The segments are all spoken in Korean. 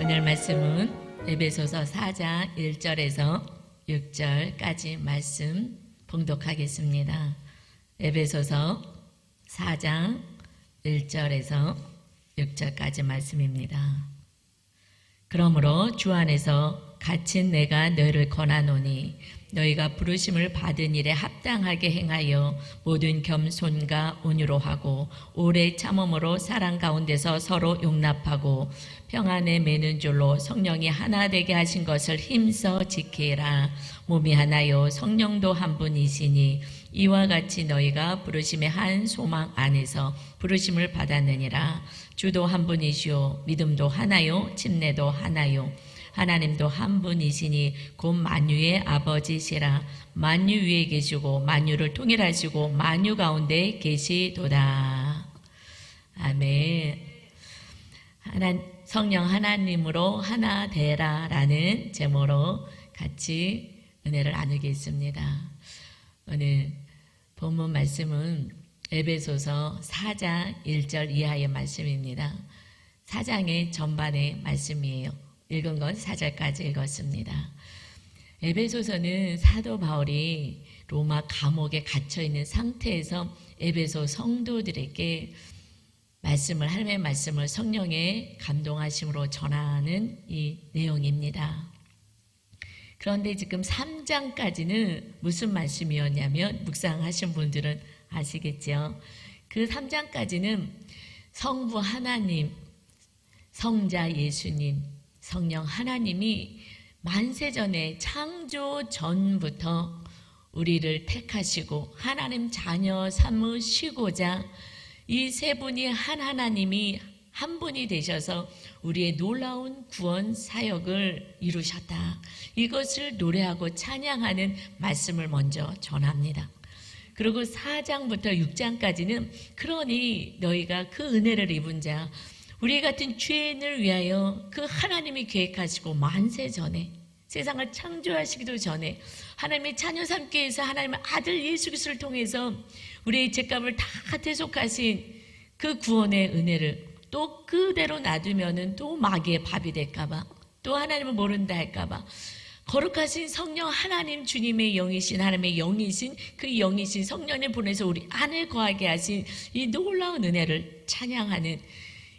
오늘 말씀은 에베소서 4장 1절에서 6절까지 말씀 봉독하겠습니다. 에베소서 4장 1절에서 6절까지 말씀입니다. 그러므로 주 안에서 갇힌 내가 너희를 권하노니 너희가 부르심을 받은 일에 합당하게 행하여 모든 겸손과 온유로 하고 오래 참음으로 사랑 가운데서 서로 용납하고 평안에 매는 줄로 성령이 하나 되게 하신 것을 힘써 지키라. 몸이 하나요 성령도 한 분이시니 이와 같이 너희가 부르심의 한 소망 안에서 부르심을 받았느니라. 주도 한 분이시오 믿음도 하나요 침례도 하나요 하나님도 한 분이시니 곧 만유의 아버지시라. 만유 위에 계시고 만유를 통일하시고 만유 가운데 계시도다. 아멘. 성령 하나님으로 하나 되라 라는 제목으로 같이 은혜를 나누겠습니다. 오늘 본문 말씀은 에베소서 4장 1절 이하의 말씀입니다. 4장의 전반의 말씀이에요. 읽은 건 4절까지 읽었습니다. 에베소서는 사도 바울이 로마 감옥에 갇혀있는 상태에서 에베소 성도들에게 하나님의 말씀을 성령의 감동하심으로 전하는 이 내용입니다. 그런데 지금 3장까지는 무슨 말씀이었냐면 묵상하신 분들은 아시겠죠? 그 3장까지는 성부 하나님, 성자 예수님, 성령 하나님이 만세전에 창조 전부터 우리를 택하시고 하나님 자녀 삼으시고자 이 세 분이 한 하나님이 한 분이 되셔서 우리의 놀라운 구원 사역을 이루셨다. 이것을 노래하고 찬양하는 말씀을 먼저 전합니다. 그리고 4장부터 6장까지는 그러니 너희가 그 은혜를 입은 자 우리 같은 죄인을 위하여 그 하나님이 계획하시고 만세 전에 세상을 창조하시기도 전에 하나님의 자녀 삼기 위해서 하나님의 아들 예수 그리스도를 통해서 우리의 죄값을 다 대속하신 그 구원의 은혜를 또 그대로 놔두면은 또 마귀의 밥이 될까봐 또 하나님을 모른다 할까봐 거룩하신 성령 하나님 주님의 영이신 하나님의 영이신 그 영이신 성령을 보내서 우리 안에 거하게 하신 이 놀라운 은혜를 찬양하는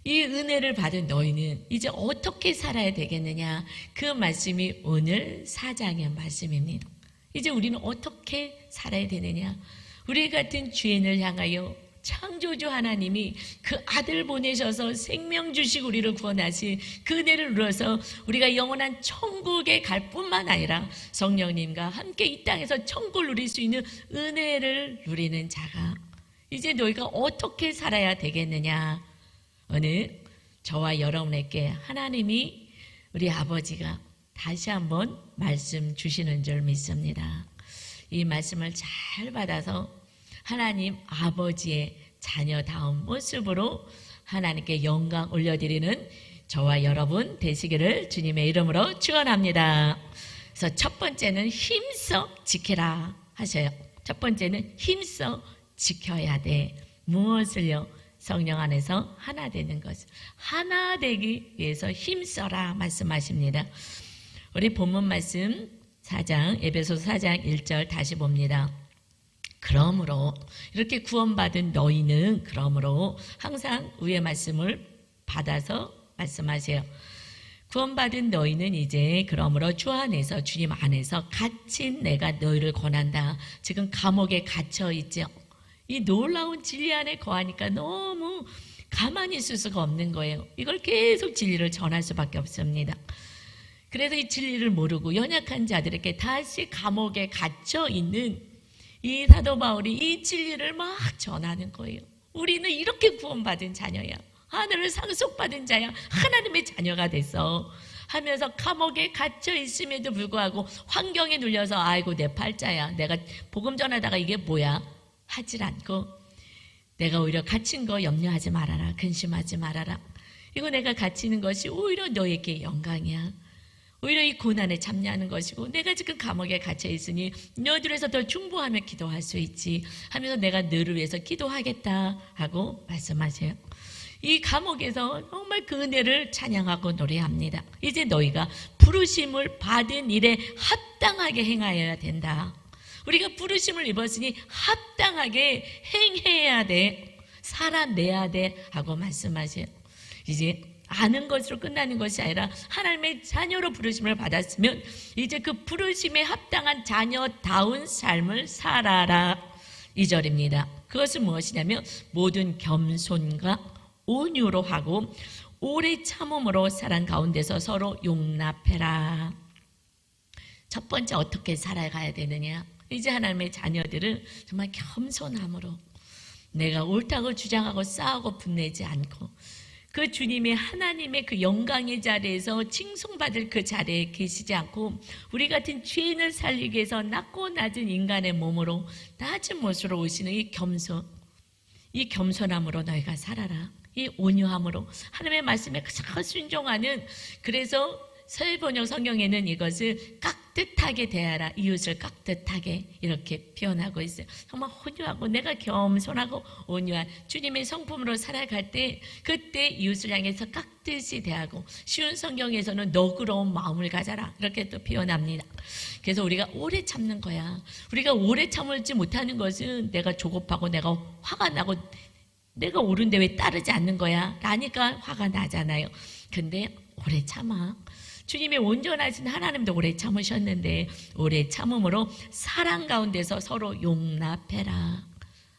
이 은혜를 받은 너희는 이제 어떻게 살아야 되겠느냐 그 말씀이 오늘 4장의 말씀입니다. 이제 우리는 어떻게 살아야 되느냐 우리 같은 죄인을 향하여 창조주 하나님이 그 아들 보내셔서 생명 주시고 우리를 구원하신 그 은혜를 누려서 우리가 영원한 천국에 갈 뿐만 아니라 성령님과 함께 이 땅에서 천국을 누릴 수 있는 은혜를 누리는 자가 이제 너희가 어떻게 살아야 되겠느냐 오늘 저와 여러분에게 하나님이 우리 아버지가 다시 한번 말씀 주시는 줄 믿습니다. 이 말씀을 잘 받아서 하나님 아버지의 자녀다운 모습으로 하나님께 영광 올려드리는 저와 여러분 되시기를 주님의 이름으로 축원합니다. 그래서 첫 번째는 힘써 지켜라 하셔요. 첫 번째는 힘써 지켜야 돼. 무엇을요? 성령 안에서 하나 되는 것을 하나 되기 위해서 힘써라 말씀하십니다. 우리 본문 말씀 4장 에베소서 4장 1절 다시 봅니다. 그러므로 이렇게 구원받은 너희는 그러므로 항상 위의 말씀을 받아서 말씀하세요. 구원받은 너희는 이제 그러므로 주 안에서 주님 안에서 갇힌 내가 너희를 권한다. 지금 감옥에 갇혀 있죠. 이 놀라운 진리 안에 거하니까 너무 가만히 있을 수가 없는 거예요. 이걸 계속 진리를 전할 수밖에 없습니다. 그래서 이 진리를 모르고 연약한 자들에게 다시 감옥에 갇혀 있는 이 사도 바울이 이 진리를 막 전하는 거예요. 우리는 이렇게 구원받은 자녀야. 하늘을 상속받은 자야. 하나님의 자녀가 됐어. 하면서 감옥에 갇혀 있음에도 불구하고 환경에 눌려서 아이고 내 팔자야. 내가 복음 전하다가 이게 뭐야? 하질 않고 내가 오히려 갇힌 거 염려하지 말아라. 근심하지 말아라. 이거 내가 갇히는 것이 오히려 너에게 영광이야. 오히려 이 고난에 참여하는 것이고 내가 지금 감옥에 갇혀 있으니 너희들에서 더 충분하면 기도할 수 있지 하면서 내가 너를 위해서 기도하겠다 하고 말씀하세요. 이 감옥에서 정말 그 은혜를 찬양하고 노래합니다. 이제 너희가 부르심을 받은 일에 합당하게 행하여야 된다. 우리가 부르심을 입었으니 합당하게 행해야 돼. 살아내야 돼 하고 말씀하세요. 이제 아는 것으로 끝나는 것이 아니라 하나님의 자녀로 부르심을 받았으면 이제 그 부르심에 합당한 자녀다운 삶을 살아라. 2절입니다. 그것은 무엇이냐면 모든 겸손과 온유로 하고 오래 참음으로 사랑 가운데서 서로 용납해라. 첫 번째 어떻게 살아가야 되느냐? 이제 하나님의 자녀들은 정말 겸손함으로 내가 옳다고 주장하고 싸우고 분내지 않고 그 주님의 하나님의 그 영광의 자리에서 칭송받을 그 자리에 계시지 않고 우리 같은 죄인을 살리기 위해서 낮고 낮은 인간의 몸으로 낮은 모습으로 오시는 이 겸손함으로 너희가 살아라. 이 온유함으로 하나님의 말씀에 가장 순종하는, 그래서 서해번역 성경에는 이것을 깍듯하게 대하라, 이웃을 깍듯하게 이렇게 표현하고 있어요. 정말 온유하고 내가 겸손하고 온유한 주님의 성품으로 살아갈 때 그때 이웃을 향해서 깍듯이 대하고, 쉬운 성경에서는 너그러운 마음을 가져라 이렇게 또 표현합니다. 그래서 우리가 오래 참는 거야. 우리가 오래 참을지 못하는 것은 내가 조급하고 내가 화가 나고 내가 옳은데 왜 따르지 않는 거야 라니까 화가 나잖아요. 근데 오래 참아. 주님의 온전하신 하나님도 오래 참으셨는데 오래 참음으로 사랑 가운데서 서로 용납해라.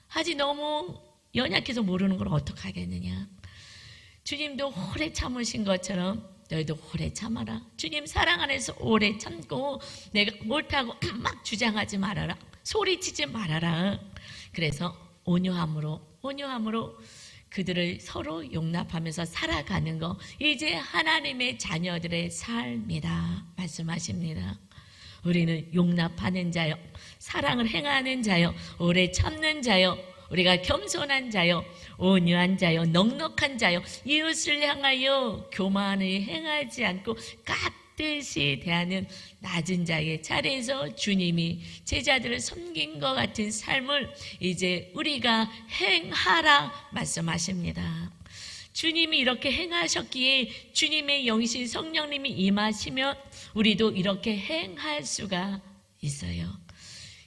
아직 너무 연약해서 모르는 걸 어떡하겠느냐. 주님도 오래 참으신 것처럼 너희도 오래 참아라. 주님 사랑 안에서 오래 참고 내가 옳다고 막 주장하지 말아라. 소리치지 말아라. 그래서 온유함으로 그들을 서로 용납하면서 살아가는 거, 이제 하나님의 자녀들의 삶이다 말씀하십니다. 우리는 용납하는 자요, 사랑을 행하는 자요, 오래 참는 자요, 우리가 겸손한 자요, 온유한 자요, 넉넉한 자요, 이웃을 향하여 교만을 행하지 않고 깍듯이 대하는 낮은 자의 자리에서 주님이 제자들을 섬긴 것 같은 삶을 이제 우리가 행하라 말씀하십니다. 주님이 이렇게 행하셨기에 주님의 영신 성령님이 임하시면 우리도 이렇게 행할 수가 있어요.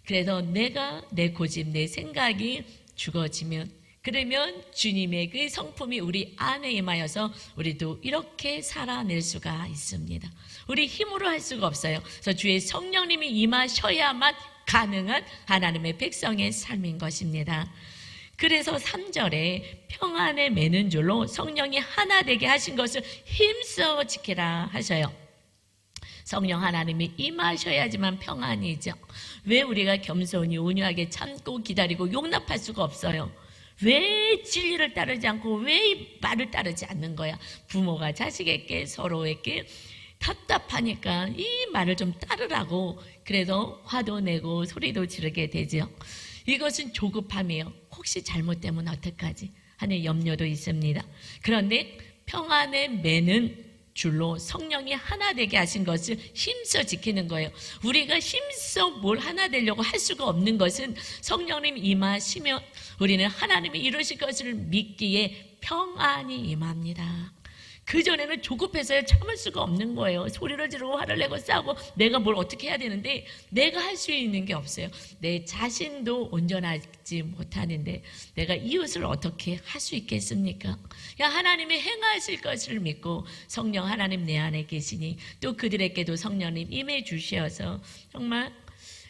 그래서 내 고집, 내 생각이 죽어지면, 그러면 주님의 그 성품이 우리 안에 임하여서 우리도 이렇게 살아낼 수가 있습니다. 우리 힘으로 할 수가 없어요. 그래서 주의 성령님이 임하셔야만 가능한 하나님의 백성의 삶인 것입니다. 그래서 3절에 평안에 매는 줄로 성령이 하나 되게 하신 것을 힘써 지키라 하셔요. 성령 하나님이 임하셔야지만 평안이죠. 왜 우리가 겸손히 온유하게 참고 기다리고 용납할 수가 없어요? 왜 진리를 따르지 않고 왜 말을 따르지 않는 거야? 부모가 자식에게 서로에게 답답하니까 이 말을 좀 따르라고 그래서 화도 내고 소리도 지르게 되죠. 이것은 조급함이에요. 혹시 잘못되면 어떡하지 하는 염려도 있습니다. 그런데 평안에 매는 줄로 성령이 하나 되게 하신 것을 힘써 지키는 거예요. 우리가 힘써 뭘 하나 되려고 할 수가 없는 것은 성령님 임하시면 우리는 하나님이 이루실 것을 믿기에 평안이 임합니다. 그전에는 조급해서 참을 수가 없는 거예요. 소리를 지르고 화를 내고 싸우고 내가 뭘 어떻게 해야 되는데 내가 할 수 있는 게 없어요. 내 자신도 온전하지 못하는데 내가 이웃을 어떻게 할 수 있겠습니까? 하나님이 행하실 것을 믿고 성령 하나님 내 안에 계시니 또 그들에게도 성령님 임해 주셔서 정말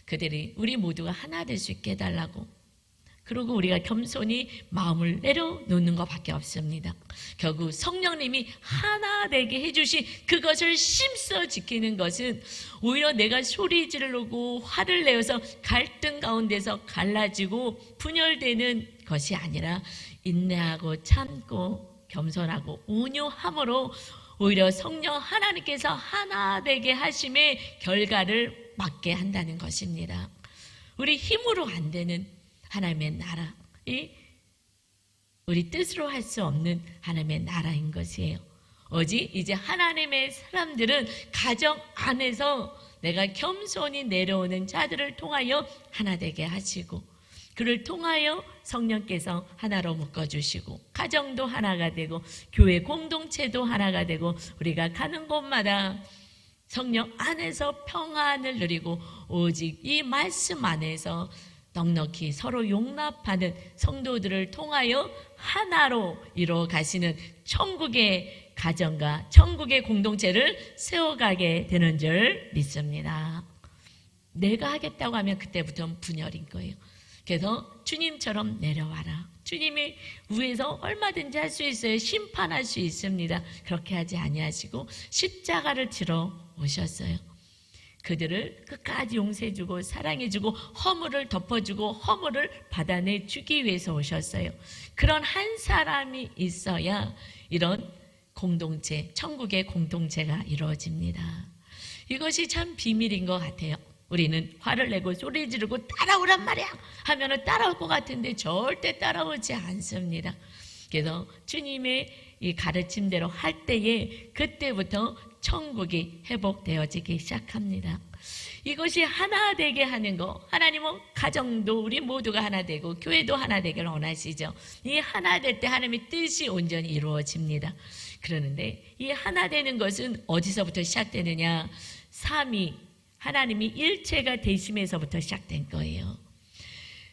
그들이 우리 모두가 하나 될 수 있게 해달라고, 그리고 우리가 겸손히 마음을 내려놓는 것밖에 없습니다. 결국 성령님이 하나 되게 해주신 그것을 힘써 지키는 것은 오히려 내가 소리 지르고 화를 내어서 갈등 가운데서 갈라지고 분열되는 것이 아니라 인내하고 참고 겸손하고 온유함으로 오히려 성령 하나님께서 하나 되게 하심의 결과를 맞게 한다는 것입니다. 우리 힘으로 안 되는 하나님의 나라, 우리 뜻으로 할 수 없는 하나님의 나라인 것이에요. 오직 이제 하나님의 사람들은 가정 안에서 내가 겸손히 내려오는 자들을 통하여 하나 되게 하시고, 그를 통하여 성령께서 하나로 묶어주시고 가정도 하나가 되고 교회 공동체도 하나가 되고 우리가 가는 곳마다 성령 안에서 평안을 누리고 오직 이 말씀 안에서 넉넉히 서로 용납하는 성도들을 통하여 하나로 이루어 가시는 천국의 가정과 천국의 공동체를 세워가게 되는 줄 믿습니다. 내가 하겠다고 하면 그때부터는 분열인 거예요. 그래서 주님처럼 내려와라. 주님이 위에서 얼마든지 할 수 있어요. 심판할 수 있습니다. 그렇게 하지 아니하시고 십자가를 지러 오셨어요. 그들을 끝까지 용서해주고 사랑해주고 허물을 덮어주고 허물을 받아내주기 위해서 오셨어요. 그런 한 사람이 있어야 이런 공동체, 천국의 공동체가 이루어집니다. 이것이 참 비밀인 것 같아요. 우리는 화를 내고 소리 지르고 따라오란 말이야 하면은 따라올 것 같은데 절대 따라오지 않습니다. 그래서 주님의 이 가르침대로 할 때에 그때부터 천국이 회복되어지기 시작합니다. 이것이 하나 되게 하는 거, 하나님은 가정도 우리 모두가 하나 되고 교회도 하나 되기를 원하시죠. 이 하나 될 때 하나님의 뜻이 온전히 이루어집니다. 그러는데 이 하나 되는 것은 어디서부터 시작되느냐? 삼위 하나님이 일체가 되심에서부터 시작된 거예요.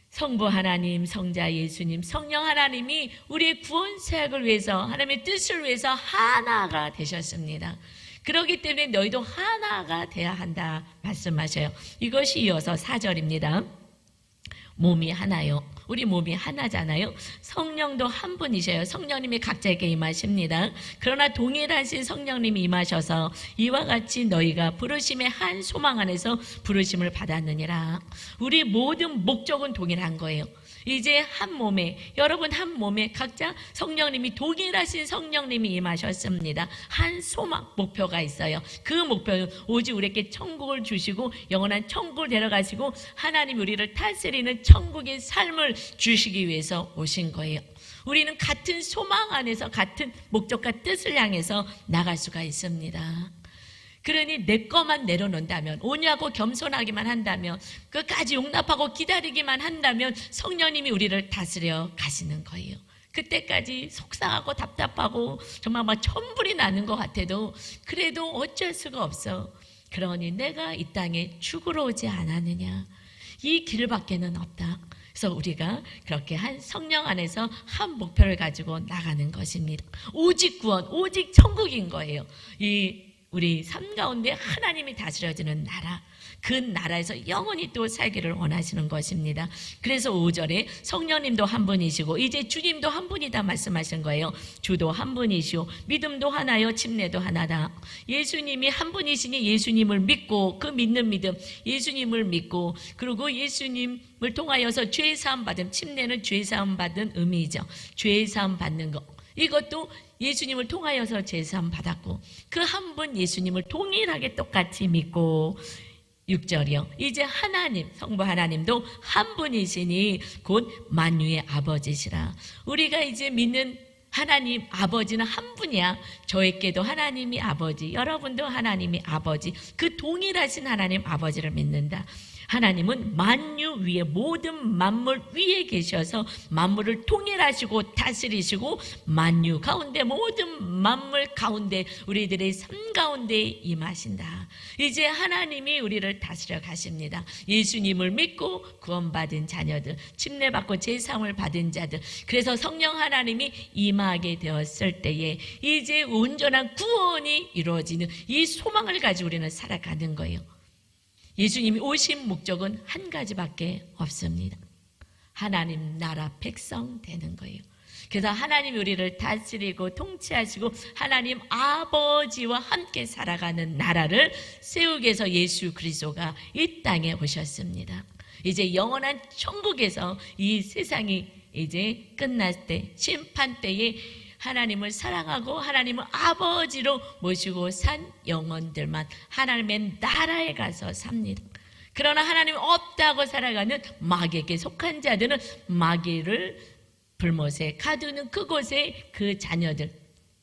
성부 하나님, 성자 예수님, 성령 하나님이 우리의 구원 사역을 위해서 하나님의 뜻을 위해서 하나가 되셨습니다. 그렇기 때문에 너희도 하나가 돼야 한다 말씀하셔요. 이것이 이어서 4절입니다. 몸이 하나요. 우리 몸이 하나잖아요. 성령도 한 분이셔요. 성령님이 각자에게 임하십니다. 그러나 동일하신 성령님이 임하셔서 이와 같이 너희가 부르심의 한 소망 안에서 부르심을 받았느니라. 우리 모든 목적은 동일한 거예요. 이제 한 몸에, 여러분 한 몸에 각자 성령님이 동일하신 성령님이 임하셨습니다. 한 소망, 목표가 있어요. 그 목표는 오직 우리에게 천국을 주시고 영원한 천국을 데려가시고 하나님 우리를 다스리는 천국의 삶을 주시기 위해서 오신 거예요. 우리는 같은 소망 안에서 같은 목적과 뜻을 향해서 나갈 수가 있습니다. 그러니 내 것만 내려놓는다면, 오냐고 겸손하기만 한다면, 끝까지 용납하고 기다리기만 한다면 성령님이 우리를 다스려 가시는 거예요. 그때까지 속상하고 답답하고 정말 막 천불이 나는 것 같아도 그래도 어쩔 수가 없어. 그러니 내가 이 땅에 죽으러 오지 않았느냐. 이 길밖에는 없다. 그래서 우리가 그렇게 한 성령 안에서 한 목표를 가지고 나가는 것입니다. 오직 구원, 오직 천국인 거예요. 우리 삶 가운데 하나님이 다스려지는 나라, 그 나라에서 영원히 또 살기를 원하시는 것입니다. 그래서 5절에 성령님도 한 분이시고 이제 주님도 한 분이다 말씀하신 거예요. 주도 한 분이시오, 믿음도 하나요, 침례도 하나다. 예수님이 한 분이시니 예수님을 믿고 그 믿는 믿음, 예수님을 믿고 그리고 예수님을 통하여서 죄사함 받은, 침례는 죄사함 받은 의미죠. 죄사함 받는 것, 이것도 예수님을 통하여서 죄사함 받았고 그 한 분 예수님을 동일하게 똑같이 믿고 6절이요. 이제 하나님, 성부 하나님도 한 분이시니 곧 만유의 아버지시라. 우리가 이제 믿는 하나님 아버지는 한 분이야. 저에게도 하나님이 아버지, 여러분도 하나님이 아버지, 그 동일하신 하나님 아버지를 믿는다. 하나님은 만유 위에, 모든 만물 위에 계셔서 만물을 통일하시고 다스리시고 만유 가운데, 모든 만물 가운데, 우리들의 삶 가운데 임하신다. 이제 하나님이 우리를 다스려 가십니다. 예수님을 믿고 구원받은 자녀들, 침례받고 제사함을 받은 자들, 그래서 성령 하나님이 임하게 되었을 때에 이제 온전한 구원이 이루어지는 이 소망을 가지고 우리는 살아가는 거예요. 예수님이 오신 목적은 한 가지밖에 없습니다. 하나님 나라 백성 되는 거예요. 그래서 하나님이 우리를 다스리고 통치하시고 하나님 아버지와 함께 살아가는 나라를 세우기 위해서 예수 그리스도가 이 땅에 오셨습니다. 이제 영원한 천국에서 이 세상이 이제 끝날 때, 심판 때에 하나님을 사랑하고 하나님을 아버지로 모시고 산 영혼들만 하나님의 나라에 가서 삽니다. 그러나 하나님이 없다고 살아가는 마귀에게 속한 자들은 마귀를 불못에 가두는 그곳에 그 자녀들,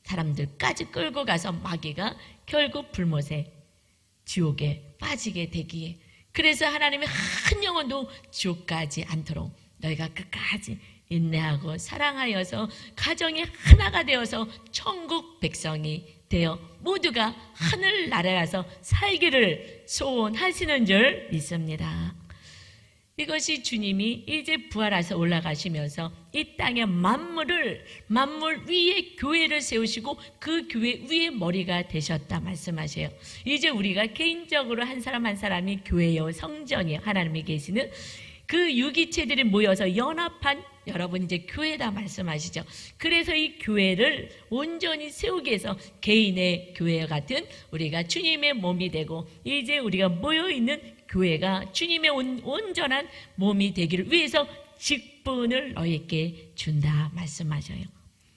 사람들까지 끌고 가서 마귀가 결국 불못에, 지옥에 빠지게 되기에, 그래서 하나님이 한 영혼도 지옥 가지 않도록 너희가 끝까지 인내하고 사랑하여서 가정이 하나가 되어서 천국 백성이 되어 모두가 하늘나라에서 살기를 소원하시는 줄 믿습니다. 이것이 주님이 이제 부활해서 올라가시면서 이 땅의 만물 위에 교회를 세우시고 그 교회 위에 머리가 되셨다 말씀하세요. 이제 우리가 개인적으로 한 사람 한 사람이 교회요, 성전이요, 하나님이 계시는 그 유기체들이 모여서 연합한 여러분 이제 교회다 말씀하시죠. 그래서 이 교회를 온전히 세우기 위해서 개인의 교회 같은 우리가 주님의 몸이 되고 이제 우리가 모여있는 교회가 주님의 온전한 몸이 되기를 위해서 직분을 너희에게 준다 말씀하셔요.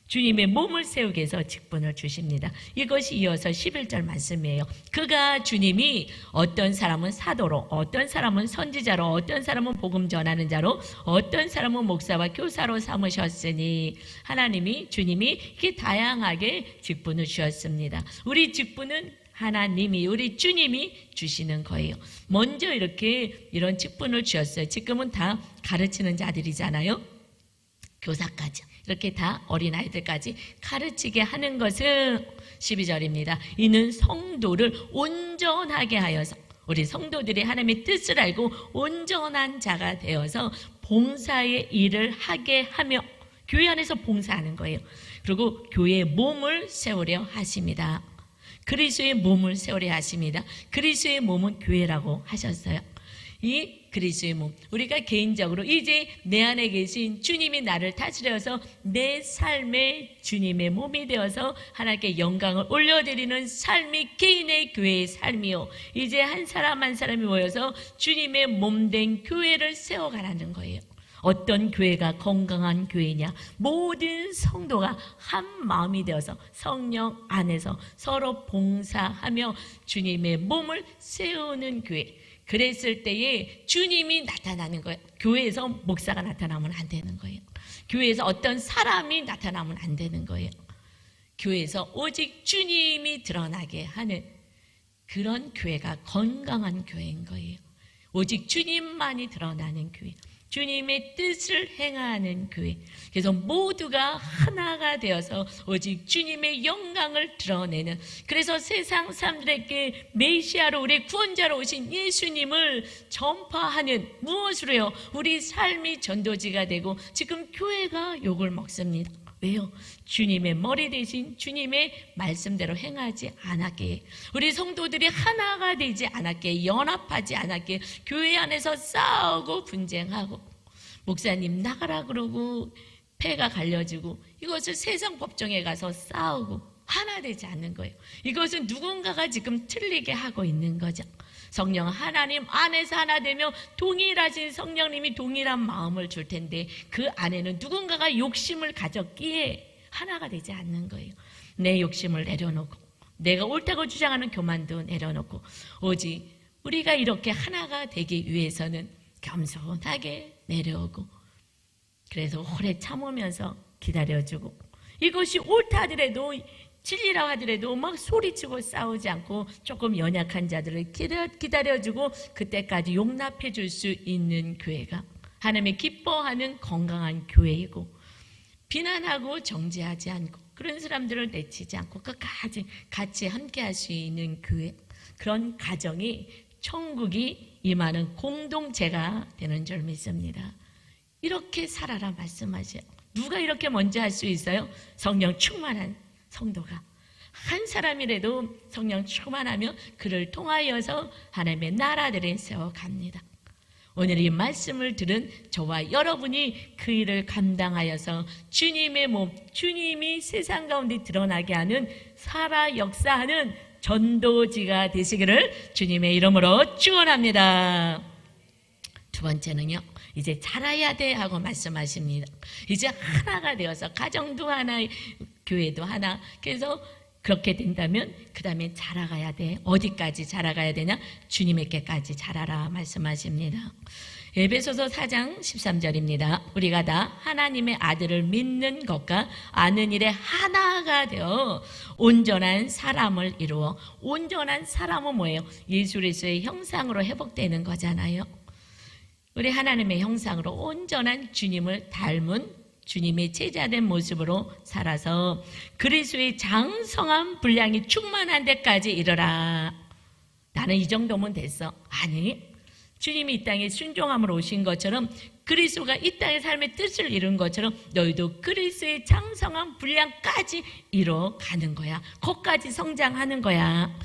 주님의 몸을 세우기 위해서 직분을 주십니다. 이것이 이어서 11절 말씀이에요. 그가 주님이 어떤 사람은 사도로, 어떤 사람은 선지자로, 어떤 사람은 복음 전하는 자로, 어떤 사람은 목사와 교사로 삼으셨으니 하나님이 주님이 이렇게 다양하게 직분을 주셨습니다. 우리 직분은 하나님이 우리 주님이 주시는 거예요. 먼저 이런 직분을 주셨어요. 지금은 다 가르치는 자들이잖아요. 교사까지 이렇게 다 어린아이들까지 가르치게 하는 것은 12절입니다. 이는 성도를 온전하게 하여서 우리 성도들이 하나님의 뜻을 알고 온전한 자가 되어서 봉사의 일을 하게 하며 교회 안에서 봉사하는 거예요. 그리고 교회의 몸을 세우려 하십니다. 그리스도의 몸을 세우려 하십니다. 그리스도의 몸은 교회라고 하셨어요. 이 그리스도의 몸, 우리가 개인적으로 이제 내 안에 계신 주님이 나를 다스려서 내 삶의 주님의 몸이 되어서 하나님께 영광을 올려드리는 삶이 개인의 교회의 삶이요, 이제 한 사람 한 사람이 모여서 주님의 몸된 교회를 세워가라는 거예요. 어떤 교회가 건강한 교회냐? 모든 성도가 한 마음이 되어서 성령 안에서 서로 봉사하며 주님의 몸을 세우는 교회. 그랬을 때에 주님이 나타나는 거예요. 교회에서 목사가 나타나면 안 되는 거예요. 교회에서 어떤 사람이 나타나면 안 되는 거예요. 교회에서 오직 주님이 드러나게 하는 그런 교회가 건강한 교회인 거예요. 오직 주님만이 드러나는 교회, 주님의 뜻을 행하는 교회. 그래서 모두가 하나가 되어서 오직 주님의 영광을 드러내는, 그래서 세상 사람들에게 메시아로 우리 구원자로 오신 예수님을 전파하는, 무엇으로요? 우리 삶이 전도지가 되고 지금 교회가 욕을 먹습니다. 왜요? 주님의 머리 대신 주님의 말씀대로 행하지 않았기에, 우리 성도들이 하나가 되지 않았기에, 연합하지 않았기에 교회 안에서 싸우고 분쟁하고 목사님 나가라 그러고 폐가 갈려지고, 이것을 세상 법정에 가서 싸우고 하나 되지 않는 거예요. 이것은 누군가가 지금 틀리게 하고 있는 거죠. 성령 하나님 안에서 하나 되며 동일하신 성령님이 동일한 마음을 줄 텐데 그 안에는 누군가가 욕심을 가졌기에 하나가 되지 않는 거예요. 내 욕심을 내려놓고 내가 옳다고 주장하는 교만도 내려놓고 오직 우리가 이렇게 하나가 되기 위해서는 겸손하게 내려오고, 그래서 오래 참으면서 기다려주고, 이것이 옳다 하더라도 진리라고 하더라도 막 소리치고 싸우지 않고 조금 연약한 자들을 기다려주고 그때까지 용납해 줄 수 있는 교회가 하나님의 기뻐하는 건강한 교회이고, 비난하고 정죄하지 않고 그런 사람들을 내치지 않고 끝까지 같이 함께 할 수 있는 교회, 그런 가정이 천국이 임하는 공동체가 되는 줄 믿습니다. 이렇게 살아라 말씀하세요. 누가 이렇게 먼저 할 수 있어요? 성령 충만한 성도가. 한 사람이라도 성령 충만하며 그를 통하여서 하나님의 나라들을 세워갑니다. 오늘 이 말씀을 들은 저와 여러분이 그 일을 감당하여서 주님의 몸, 주님이 세상 가운데 드러나게 하는 살아 역사하는 전도지가 되시기를 주님의 이름으로 축원합니다. 두 번째는요, 이제 자라야 돼 하고 말씀하십니다. 이제 하나가 되어서 가정도 하나, 교회도 하나. 그래서 그렇게 된다면 그 다음에 자라가야 돼. 어디까지 자라가야 되냐? 주님에게까지 자라라 말씀하십니다. 에베소서 4장 13절입니다. 우리가 다 하나님의 아들을 믿는 것과 아는 일에 하나가 되어 온전한 사람을 이루어, 온전한 사람은 뭐예요? 예수 그리스도의 형상으로 회복되는 거잖아요. 우리 하나님의 형상으로 온전한 주님을 닮은 주님의 제자된 모습으로 살아서 그리스도의 장성한 분량이 충만한 데까지 이르라. 나는 이 정도면 됐어. 아니, 주님이 이 땅에 순종함으로 오신 것처럼 그리스도가 이 땅의 삶의 뜻을 이룬 것처럼 너희도 그리스도의 장성한 분량까지 이뤄가는 거야. 거기까지 성장하는 거야.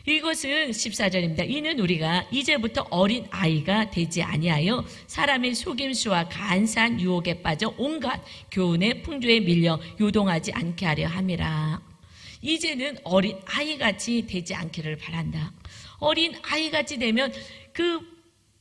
이것은 14절입니다. 이는 우리가 이제부터 어린 아이가 되지 아니하여 사람의 속임수와 간사한 유혹에 빠져 온갖 교훈의 풍조에 밀려 요동하지 않게 하려 함이라. 이제는 어린 아이같이 되지 않기를 바란다. 어린 아이같이 되면 그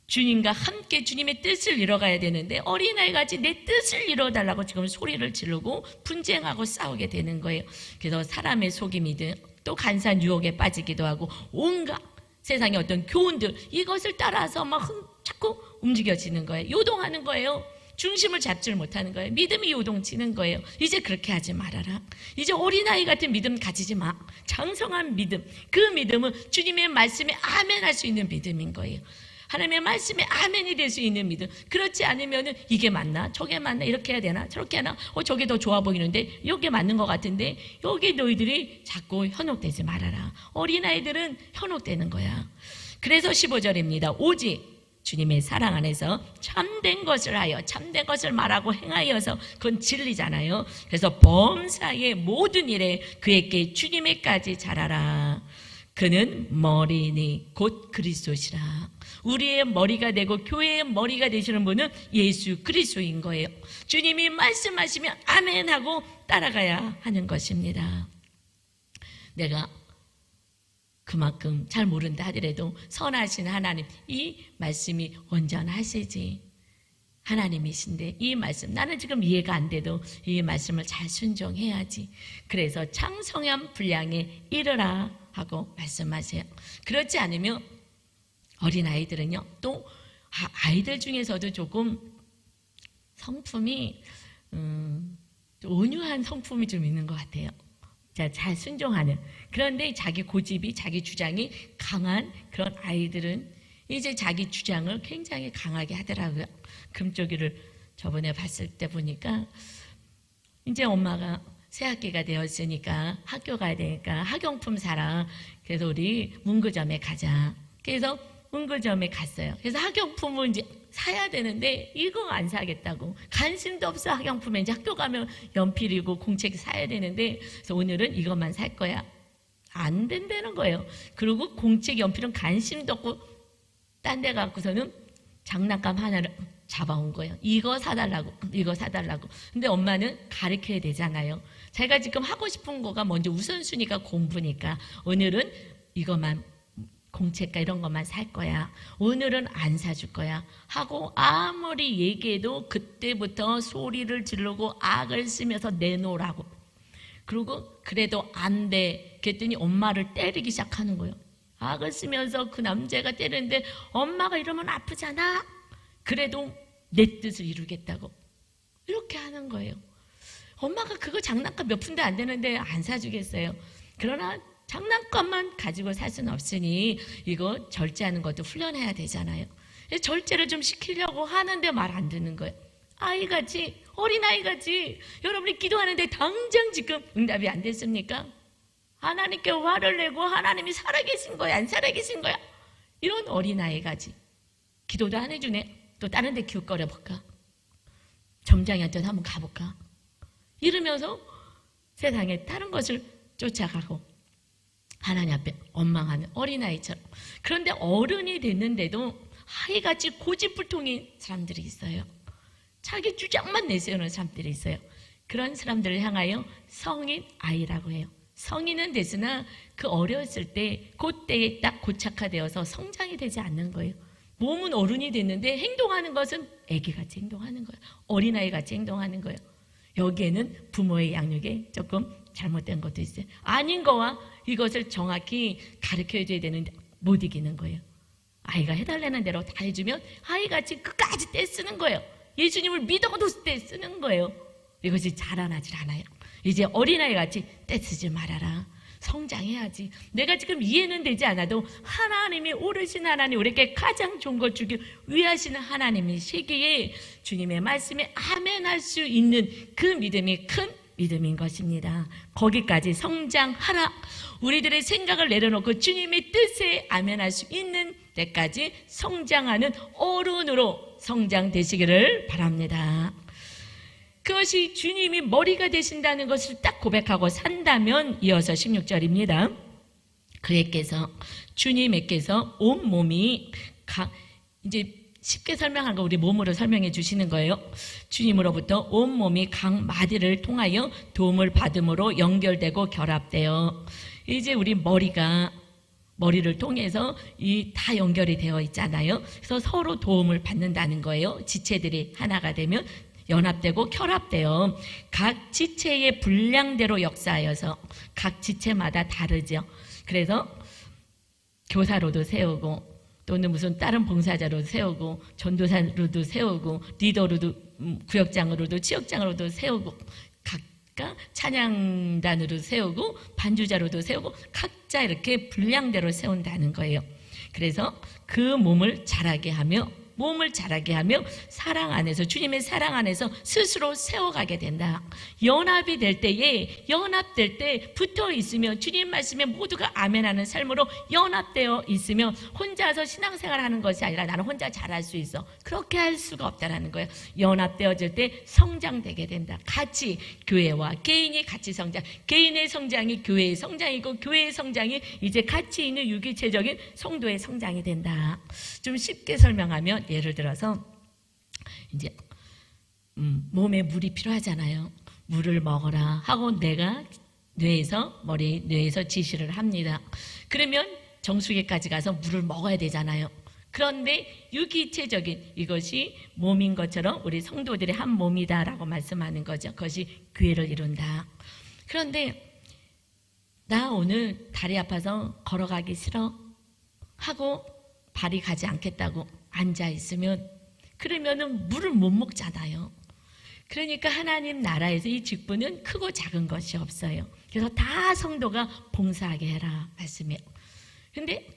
주님과 함께 주님의 뜻을 이뤄가야 되는데 어린아이같이 내 뜻을 이뤄달라고 지금 소리를 지르고 분쟁하고 싸우게 되는 거예요. 그래서 사람의 속임이든 또 간사한 유혹에 빠지기도 하고 온갖 세상의 어떤 교훈들 이것을 따라서 막 자꾸 움직여지는 거예요. 요동하는 거예요. 중심을 잡지를 못하는 거예요. 믿음이 요동치는 거예요. 이제 그렇게 하지 말아라. 이제 어린아이 같은 믿음 가지지 마. 장성한 믿음, 그 믿음은 주님의 말씀에 아멘 할 수 있는 믿음인 거예요. 하나님의 말씀에 아멘이 될 수 있는 믿음. 그렇지 않으면 이게 맞나? 저게 맞나? 이렇게 해야 되나? 저렇게 하나? 저게 더 좋아 보이는데 이게 맞는 것 같은데 여기 너희들이 자꾸 현혹되지 말아라. 어린아이들은 현혹되는 거야. 그래서 15절입니다. 오직 주님의 사랑 안에서 참된 것을 하여 참된 것을 말하고 행하여서 그건 진리잖아요. 그래서 범사의 모든 일에 그에게 주님에까지 자라라. 그는 머리니 곧 그리스도시라. 우리의 머리가 되고 교회의 머리가 되시는 분은 예수 그리스도인 거예요. 주님이 말씀하시면 아멘하고 따라가야 하는 것입니다. 내가 그만큼 잘 모른다 하더라도 선하신 하나님, 이 말씀이 온전하시지 하나님이신데 이 말씀 나는 지금 이해가 안 돼도 이 말씀을 잘 순종해야지. 그래서 장성한 분량에 이르라 하고 말씀하세요. 그렇지 않으면 어린아이들은요, 또 아이들 중에서도 조금 성품이 온유한 성품이 좀 있는 것 같아요. 잘 순종하는. 그런데 자기 고집이, 자기 주장이 강한 그런 아이들은 이제 자기 주장을 굉장히 강하게 하더라고요. 금쪽이를 저번에 봤을 때 보니까 이제 엄마가 새학기가 되었으니까 학교 가야 되니까 학용품 사라. 그래서 우리 문구점에 가자. 그래서 문구점에 갔어요. 그래서 학용품을 이제 사야 되는데 이거 안 사겠다고. 관심도 없어. 학용품에 이제 학교 가면 연필이고 공책 사야 되는데 그래서 오늘은 이것만 살 거야. 안 된다는 거예요. 그리고 공책 연필은 관심도 없고 딴 데 갖고서는 장난감 하나를 잡아온 거예요. 이거 사달라고, 이거 사달라고. 근데 엄마는 가르쳐야 되잖아요. 제가 지금 하고 싶은 거가 먼저 우선순위가 공부니까 오늘은 이것만 공책과 이런 것만 살 거야. 오늘은 안 사줄 거야. 하고 아무리 얘기해도 그때부터 소리를 지르고 악을 쓰면서 내놓으라고. 그리고 그래도 안 돼. 그랬더니 엄마를 때리기 시작하는 거예요. 악을 쓰면서 그 남자가 때리는데 엄마가 이러면 아프잖아. 그래도 내 뜻을 이루겠다고. 이렇게 하는 거예요. 엄마가 그거 장난감 몇 푼도 안 되는데 안 사주겠어요. 그러나 장난감만 가지고 살 수는 없으니 이거 절제하는 것도 훈련해야 되잖아요. 절제를 좀 시키려고 하는데 말 안 듣는 거예요. 아이같이, 어린아이같이 여러분이 기도하는데 당장 지금 응답이 안 됐습니까? 하나님께 화를 내고 하나님이 살아계신 거야, 안 살아계신 거야? 이런 어린아이같이 기도도 안 해주네. 또 다른 데 기웃거려 볼까? 점장한테 한번 가볼까? 이러면서 세상에 다른 것을 쫓아가고 하나님 앞에 원망하는 어린아이처럼. 그런데 어른이 됐는데도 아이같이 고집불통인 사람들이 있어요. 자기 주장만 내세우는 사람들이 있어요. 그런 사람들을 향하여 성인 아이라고 해요. 성인은 됐으나 그 어렸을 때 그때에 딱 고착화되어서 성장이 되지 않는 거예요. 몸은 어른이 됐는데 행동하는 것은 애기같이 행동하는 거예요. 어린아이같이 행동하는 거예요. 여기에는 부모의 양육에 조금 잘못된 것도 있어요. 아닌 거와 이것을 정확히 가르쳐줘야 되는데 못 이기는 거예요. 아이가 해달라는 대로 다 해주면 아이같이 끝까지 떼쓰는 거예요. 예수님을 믿어도 떼쓰는 거예요. 이것이 자라나질 않아요. 이제 어린아이같이 떼쓰지 말아라. 성장해야지. 내가 지금 이해는 되지 않아도 하나님이 오르신 하나님, 우리에게 가장 좋은 것 주기 위하시는 하나님이시기에 주님의 말씀에 아멘할 수 있는 그 믿음이 큰 믿음인 것입니다. 거기까지 성장하라. 우리들의 생각을 내려놓고 주님의 뜻에 아멘할 수 있는 때까지 성장하는 어른으로 성장되시기를 바랍니다. 그것이 주님이 머리가 되신다는 것을 딱 고백하고 산다면 이어서 16절입니다. 주님께서 온 몸이 이제 쉽게 설명한 거 우리 몸으로 설명해 주시는 거예요. 주님으로부터 온 몸이 각 마디를 통하여 도움을 받음으로 연결되고 결합되어 이제 우리 머리를 통해서 다 연결이 되어 있잖아요. 그래서 서로 도움을 받는다는 거예요. 지체들이 하나가 되면 연합되고 결합되어 각 지체의 분량대로 역사하여서 각 지체마다 다르죠. 그래서 교사로도 세우고 또는 무슨 다른 봉사자로도 세우고 전도사로도 세우고 리더로도 구역장으로도 지역장으로도 세우고 각각 찬양단으로 세우고 반주자로도 세우고 각자 이렇게 분량대로 세운다는 거예요. 그래서 그 몸을 자라게 하며 사랑 안에서 주님의 사랑 안에서 스스로 세워가게 된다. 연합될 때 붙어 있으며 주님 말씀에 모두가 아멘하는 삶으로 연합되어 있으며 혼자서 신앙생활하는 것이 아니라 나는 혼자 잘할 수 있어. 그렇게 할 수가 없다라는 거예요. 연합되어질 때 성장되게 된다. 같이 교회와 개인이 같이 성장. 개인의 성장이 교회의 성장이고 교회의 성장이 이제 같이 있는 유기체적인 성도의 성장이 된다. 좀 쉽게 설명하면 예를 들어서 이제 몸에 물이 필요하잖아요. 물을 먹어라 하고 내가 뇌에서 지시를 합니다. 그러면 정수기까지 가서 물을 먹어야 되잖아요. 그런데 유기체적인 이것이 몸인 것처럼 우리 성도들의 한 몸이다라고 말씀하는 거죠. 그것이 교회를 이룬다. 그런데 나 오늘 다리 아파서 걸어가기 싫어 하고 발이 가지 않겠다고 앉아있으면 그러면은 물을 못 먹잖아요. 그러니까 하나님 나라에서 이 직분은 크고 작은 것이 없어요. 그래서 다 성도가 봉사하게 해라 말씀이에요. 근데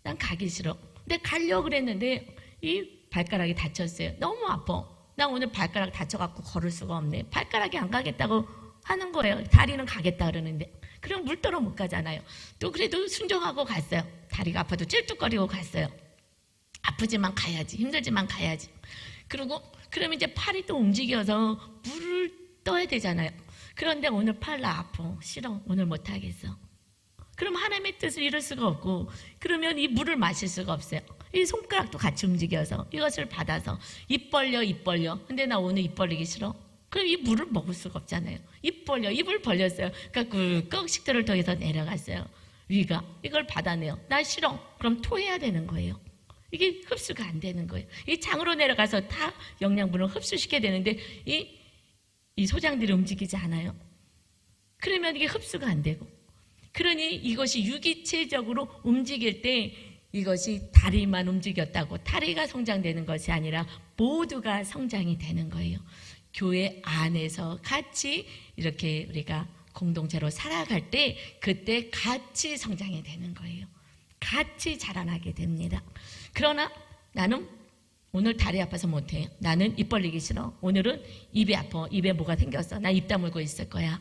난 가기 싫어. 근데 가려고 그랬는데 이 발가락이 다쳤어요. 너무 아파. 나 오늘 발가락 다쳐갖고 걸을 수가 없네. 발가락이 안 가겠다고 하는 거예요. 다리는 가겠다 그러는데 그럼 물더러 못 가잖아요. 또 그래도 순종하고 갔어요. 다리가 아파도 찔뚝거리고 갔어요. 아프지만 가야지. 힘들지만 가야지. 그러면 이제 팔이 또 움직여서 물을 떠야 되잖아요. 그런데 오늘 팔 나 아파. 싫어. 오늘 못 하겠어. 그럼 하나님의 뜻을 이룰 수가 없고 그러면 이 물을 마실 수가 없어요. 이 손가락도 같이 움직여서 이것을 받아서 입 벌려. 근데 나 오늘 입 벌리기 싫어. 그럼 이 물을 먹을 수가 없잖아요. 입을 벌렸어요. 그러니까 꿀꺽 식도를 통해서 내려갔어요. 위가 이걸 받아내요. 나 싫어. 그럼 토해야 되는 거예요. 이게 흡수가 안 되는 거예요. 이 장으로 내려가서 다 영양분을 흡수시켜야 되는데 이 소장들이 움직이지 않아요. 그러면 이게 흡수가 안 되고 그러니 이것이 유기체적으로 움직일 때 이것이 다리만 움직였다고 다리가 성장되는 것이 아니라 모두가 성장이 되는 거예요. 교회 안에서 같이 이렇게 우리가 공동체로 살아갈 때 그때 같이 성장이 되는 거예요. 같이 자라나게 됩니다. 그러나 나는 오늘 다리 아파서 못해. 나는 입 벌리기 싫어. 오늘은 입이 아파. 입에 뭐가 생겼어. 나 입 다물고 있을 거야.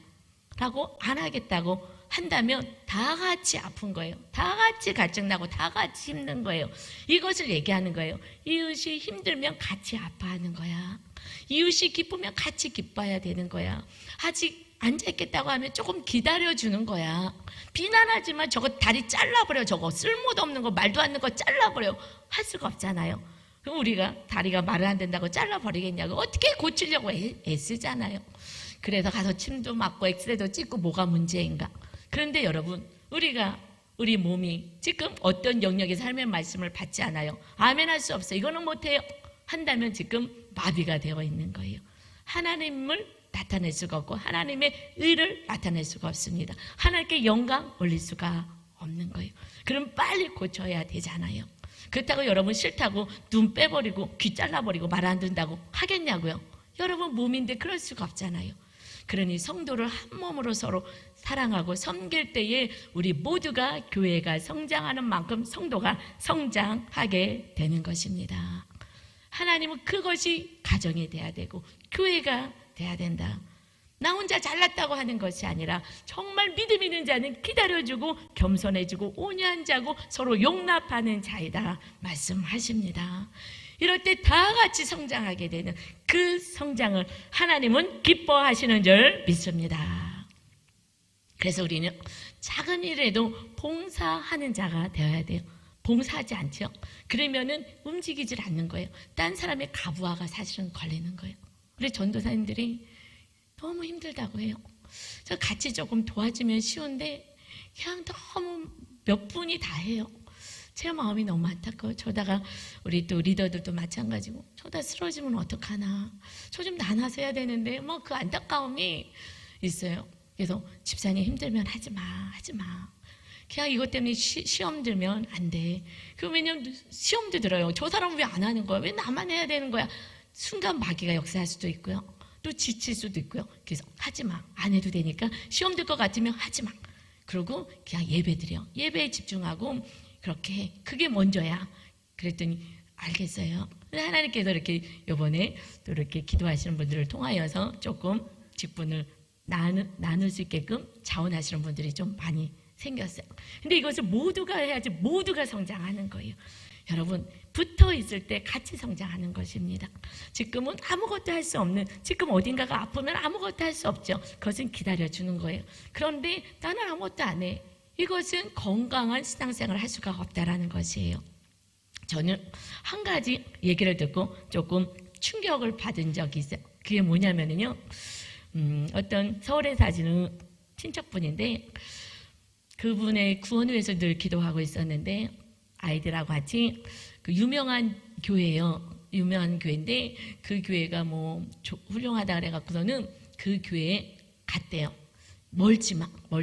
라고 안 하겠다고 한다면 다 같이 아픈 거예요. 다 같이 갈증나고 다 같이 힘든 거예요. 이것을 얘기하는 거예요. 이웃이 힘들면 같이 아파하는 거야. 이웃이 기쁘면 같이 기뻐해야 되는 거야. 아직 앉아있겠다고 하면 조금 기다려주는 거야. 비난하지만 저거 다리 잘라버려. 저거 쓸모도 없는 거 말도 안 되는 거 잘라버려. 할 수가 없잖아요. 그럼 우리가 다리가 말을 안 된다고 잘라버리겠냐고 어떻게 고치려고 애쓰잖아요. 그래서 가서 침도 맞고 엑스레이도 찍고 뭐가 문제인가. 그런데 여러분 우리 몸이 지금 어떤 영역에서 삶의 말씀을 받지 않아요. 아멘 할 수 없어요. 이거는 못해요. 한다면 지금 마비가 되어 있는 거예요. 하나님을 나타낼 수가 없고 하나님의 의를 나타낼 수가 없습니다. 하나님께 영광 올릴 수가 없는 거예요. 그럼 빨리 고쳐야 되잖아요. 그렇다고 여러분 싫다고 눈 빼버리고 귀 잘라버리고 말 안 듣는다고 하겠냐고요. 여러분 몸인데 그럴 수가 없잖아요. 그러니 성도를 한 몸으로 서로 사랑하고 섬길 때에 우리 모두가 교회가 성장하는 만큼 성도가 성장하게 되는 것입니다. 하나님은 그것이 가정이 돼야 되고 교회가 돼야 된다. 나 혼자 잘났다고 하는 것이 아니라 정말 믿음 있는 자는 기다려주고 겸손해지고 온유한 자고 서로 용납하는 자이다 말씀하십니다. 이럴 때 다 같이 성장하게 되는 그 성장을 하나님은 기뻐하시는 줄 믿습니다. 그래서 우리는 작은 일에도 봉사하는 자가 되어야 돼요. 봉사하지 않죠. 그러면은 움직이질 않는 거예요. 딴 사람의 가부화가 사실은 걸리는 거예요. 우리 전도사님들이 너무 힘들다고 해요. 저 같이 조금 도와주면 쉬운데 그냥 너무 몇 분이 다 해요. 제 마음이 너무 안타까워요. 저다가 우리 또 리더들도 마찬가지고 저다 쓰러지면 어떡하나. 저 좀 나눠서 해야 되는데 뭐 그 안타까움이 있어요. 그래서 집사님 힘들면 하지 마. 그냥 이것 때문에 시험 들면 안 돼. 왜냐면 시험도 들어요. 저 사람은 왜 안 하는 거야? 왜 나만 해야 되는 거야? 순간 마귀가 역사할 수도 있고요. 또 지칠 수도 있고요. 그래서 하지 마. 안 해도 되니까 시험 들 것 같으면 하지 마. 그리고 그냥 예배 드려. 예배에 집중하고 그렇게 해. 그게 먼저야. 그랬더니 알겠어요. 하나님께서 이렇게 이번에 또 이렇게 기도하시는 분들을 통하여서 조금 직분을 나눌 수 있게끔 자원하시는 분들이 좀 많이 생겼어요. 근데 이것을 모두가 해야지 모두가 성장하는 거예요. 여러분 붙어 있을 때 같이 성장하는 것입니다. 지금은 아무것도 할 수 없는, 지금 어딘가가 아프면 아무것도 할 수 없죠. 그것은 기다려주는 거예요. 그런데 나는 아무것도 안 해. 이것은 건강한 신앙생활을 할 수가 없다라는 것이에요. 저는 한 가지 얘기를 듣고 조금 충격을 받은 적이 있어요. 그게 뭐냐면요. 어떤 서울에 사시는 친척분인데 그분의 구원을 위해서 늘 기도하고 있었는데 아이들하고 같이 그 유명한 교회예요. 유명한 교회인데 그 교회가 뭐 훌륭하다 그래갖고서는 그 교회에 갔대요. 멀지만 뭐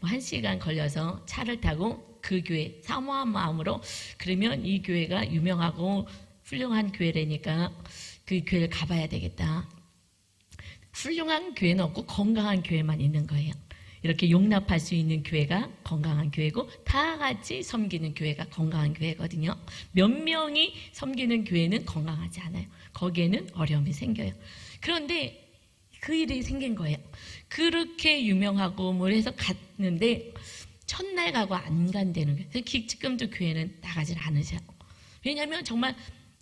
1시간 걸려서 차를 타고 그 교회 사모한 마음으로 그러면 이 교회가 유명하고 훌륭한 교회라니까 그 교회를 가봐야 되겠다. 훌륭한 교회는 없고 건강한 교회만 있는 거예요. 이렇게 용납할 수 있는 교회가 건강한 교회고 다 같이 섬기는 교회가 건강한 교회거든요. 몇 명이 섬기는 교회는 건강하지 않아요. 거기에는 어려움이 생겨요. 그런데 그 일이 생긴 거예요. 그렇게 유명하고 뭘 해서 갔는데 첫날 가고 안 간다는 거예요. 그래서 지금도 교회는 나가질 않으셔요. 왜냐하면 정말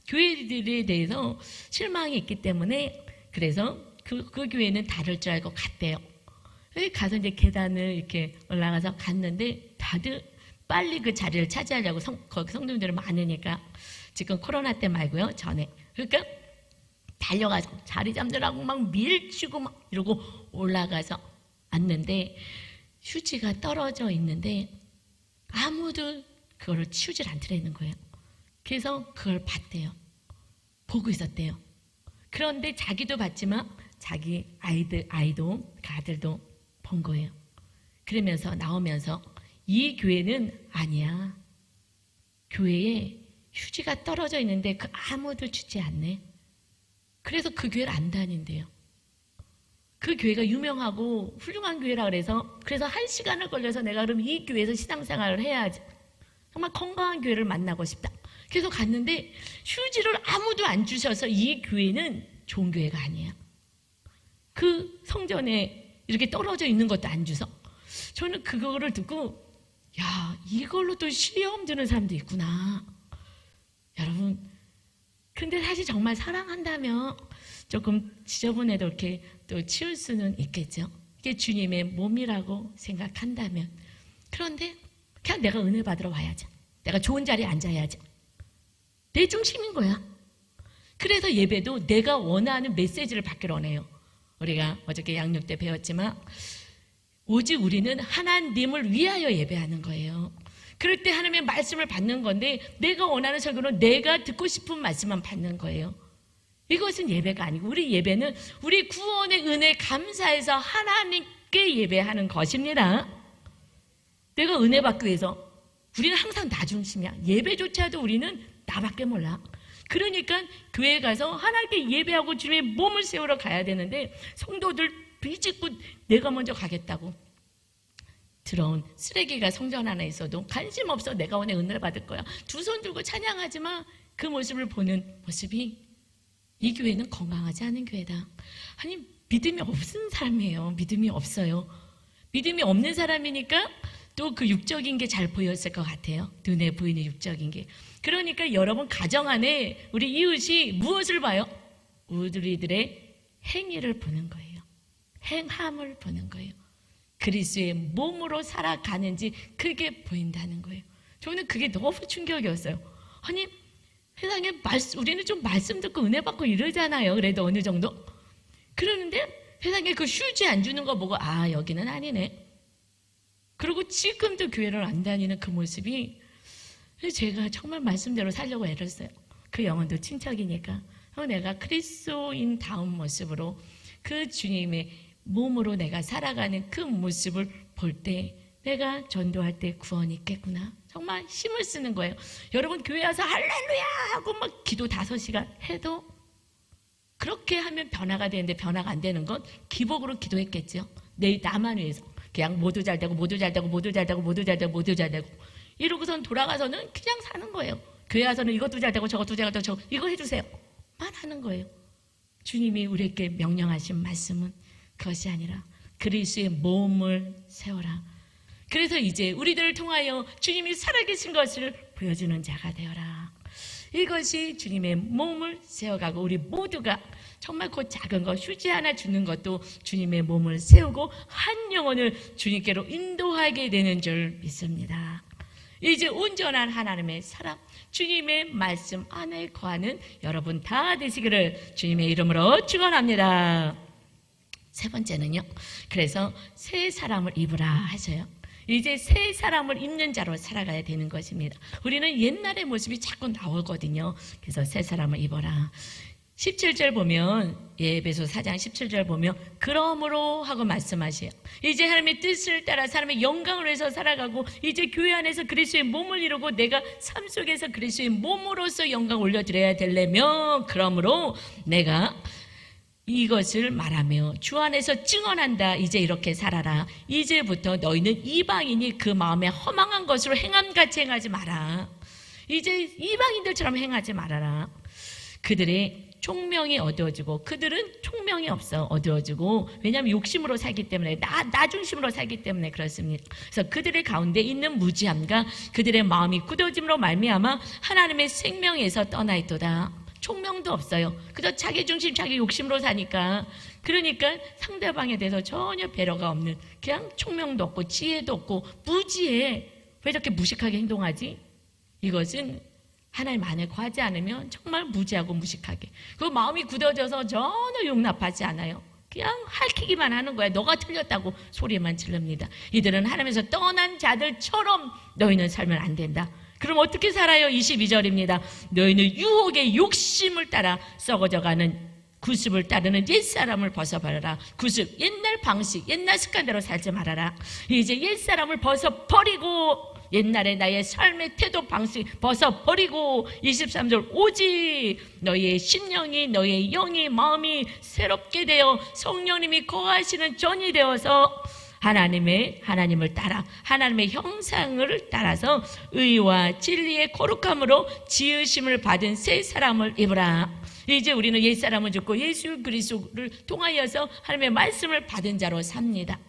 교회들에 대해서 실망이 있기 때문에 그래서 그 교회는 다를 줄 알고 갔대요. 가서 이제 계단을 이렇게 올라가서 갔는데 다들 빨리 그 자리를 차지하려고 거기 성도님들이 많으니까 지금 코로나 때 말고요. 전에. 그러니까 달려가서 자리 잡느라고 막 밀치고 막 이러고 올라가서 앉는데 휴지가 떨어져 있는데 아무도 그거를 치우질 않더라는 거예요. 그래서 그걸 봤대요. 보고 있었대요. 그런데 자기도 봤지만 자기 아이도 그 아들도 본 거예요. 그러면서 나오면서 이 교회는 아니야. 교회에 휴지가 떨어져 있는데 그 아무도 주지 않네. 그래서 그 교회를 안 다닌대요. 그 교회가 유명하고 훌륭한 교회라 그래서 1시간을 걸려서 내가 그럼 이 교회에서 신앙생활을 해야지. 정말 건강한 교회를 만나고 싶다. 그래서 갔는데 휴지를 아무도 안 주셔서 이 교회는 좋은 교회가 아니에요. 그 성전에 이렇게 떨어져 있는 것도 안 주서 저는 그거를 듣고 야 이걸로 또 시험 드는 사람도 있구나. 여러분 근데 사실 정말 사랑한다면 조금 지저분해도 이렇게 또 치울 수는 있겠죠. 이게 주님의 몸이라고 생각한다면. 그런데 그냥 내가 은혜 받으러 와야지. 내가 좋은 자리에 앉아야지. 내 중심인 거야. 그래서 예배도 내가 원하는 메시지를 받기를 원해요. 우리가 어저께 양육 때 배웠지만 오직 우리는 하나님을 위하여 예배하는 거예요. 그럴 때 하나님의 말씀을 받는 건데 내가 원하는 설교는 내가 듣고 싶은 말씀만 받는 거예요. 이것은 예배가 아니고 우리 예배는 우리 구원의 은혜 감사해서 하나님께 예배하는 것입니다. 내가 은혜 받기 위해서 우리는 항상 나 중심이야. 예배조차도 우리는 나밖에 몰라. 그러니까 교회 가서 하나님께 예배하고 주님의 몸을 세우러 가야 되는데 성도들 비집고 내가 먼저 가겠다고 들어온 쓰레기가 성전 안에 있어도 관심 없어. 내가 오늘 은혜를 받을 거야. 두 손 들고 찬양하지 마. 그 모습을 보는 모습이 이 교회는 건강하지 않은 교회다. 아니, 믿음이 없는 사람이에요. 믿음이 없어요. 믿음이 없는 사람이니까 또 그 육적인 게 잘 보였을 것 같아요. 눈에 보이는 육적인 게. 그러니까 여러분 가정 안에 우리 이웃이 무엇을 봐요? 우리들의 행위를 보는 거예요. 행함을 보는 거예요. 그리스도의 몸으로 살아가는지 그게 보인다는 거예요. 저는 그게 너무 충격이었어요. 아니, 세상에 우리는 좀 말씀 듣고 은혜 받고 이러잖아요. 그래도 어느 정도. 그러는데 세상에 그 휴지 안 주는 거 보고 아, 여기는 아니네. 그리고 지금도 교회를 안 다니는 그 모습이 제가 정말 말씀대로 살려고 애를 써요. 그 영혼도 친척이니까. 내가 그리스도인 다운 모습으로 그 주님의 몸으로 내가 살아가는 그 모습을 볼 때 내가 전도할 때 구원이 있겠구나. 정말 힘을 쓰는 거예요. 여러분 교회 와서 할렐루야 하고 막 기도 5시간 해도 그렇게 하면 변화가 되는데 변화가 안 되는 건 기복으로 기도했겠죠. 나만 위해서. 그냥 모두 잘 되고 모두 잘 되고 모두 잘 되고 모두 잘 되고 모두 잘 되고 이러고선 돌아가서는 그냥 사는 거예요. 교회 와서는 이것도 잘 되고 저것도 잘 되고 저거 이거 해주세요 만 하는 거예요. 주님이 우리에게 명령하신 말씀은 그것이 아니라 그리스도의 몸을 세워라. 그래서 이제 우리들을 통하여 주님이 살아계신 것을 보여주는 자가 되어라. 이것이 주님의 몸을 세워가고 우리 모두가 정말 그 작은 것 휴지 하나 주는 것도 주님의 몸을 세우고 한 영혼을 주님께로 인도하게 되는 줄 믿습니다. 이제 온전한 하나님의 사람 주님의 말씀 안에 거하는 여러분 다 되시기를 주님의 이름으로 축원합니다. 세 번째는요, 그래서 새 사람을 입으라 하셔요. 이제 새 사람을 입는 자로 살아가야 되는 것입니다. 우리는 옛날의 모습이 자꾸 나오거든요. 그래서 새 사람을 입어라. 17절 보면 에베소 4장 17절 보면 그러므로 하고 말씀하세요. 이제 하나님의 뜻을 따라 사람의 영광을 위해서 살아가고 이제 교회 안에서 그리스도의 몸을 이루고 내가 삶 속에서 그리스도의 몸으로서 영광 올려드려야 되려면 그러므로 내가 이것을 말하며 주 안에서 증언한다. 이제 이렇게 살아라. 이제부터 너희는 이방인이 그 마음에 허망한 것으로 행함같이 행하지 마라. 이제 이방인들처럼 행하지 말아라. 그들의 총명이 어두워지고 그들은 총명이 없어 어두워지고 왜냐하면 욕심으로 살기 때문에 나 중심으로 살기 때문에 그렇습니다. 그래서 그들의 가운데 있는 무지함과 그들의 마음이 굳어짐으로 말미암아 하나님의 생명에서 떠나 있도다. 총명도 없어요. 그저 자기 중심 자기 욕심으로 사니까. 그러니까 상대방에 대해서 전혀 배려가 없는 그냥 총명도 없고 지혜도 없고 무지해. 왜 이렇게 무식하게 행동하지? 이것은 하나님 안에 거하지 않으면 정말 무지하고 무식하게 그 마음이 굳어져서 전혀 용납하지 않아요. 그냥 핥히기만 하는 거야. 너가 틀렸다고 소리만 지릅니다. 이들은 하나님에서 떠난 자들처럼 너희는 살면 안 된다. 그럼 어떻게 살아요? 22절입니다. 너희는 유혹의 욕심을 따라 썩어져가는 구습을 따르는 옛사람을 벗어버려라. 구습, 옛날 방식, 옛날 습관대로 살지 말아라. 이제 옛사람을 벗어버리고 옛날에 나의 삶의 태도 방식 벗어버리고 23절 오직 너희의 심령이 너희의 영이 마음이 새롭게 되어 성령님이 거하시는 전이 되어서 하나님을 따라 하나님의 형상을 따라서 의와 진리의 거룩함으로 지으심을 받은 새 사람을 입으라. 이제 우리는 옛사람을 죽고 예수 그리스도를 통하여서 하나님의 말씀을 받은 자로 삽니다.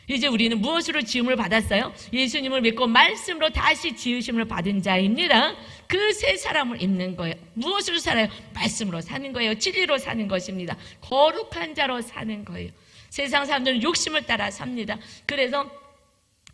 이제 우리는 무엇으로 지음을 받았어요? 예수님을 믿고 말씀으로 다시 지으심을 받은 자입니다. 그 새 사람을 입는 거예요. 무엇으로 살아요? 말씀으로 사는 거예요. 진리로 사는 것입니다. 거룩한 자로 사는 거예요. 세상 사람들은 욕심을 따라 삽니다. 그래서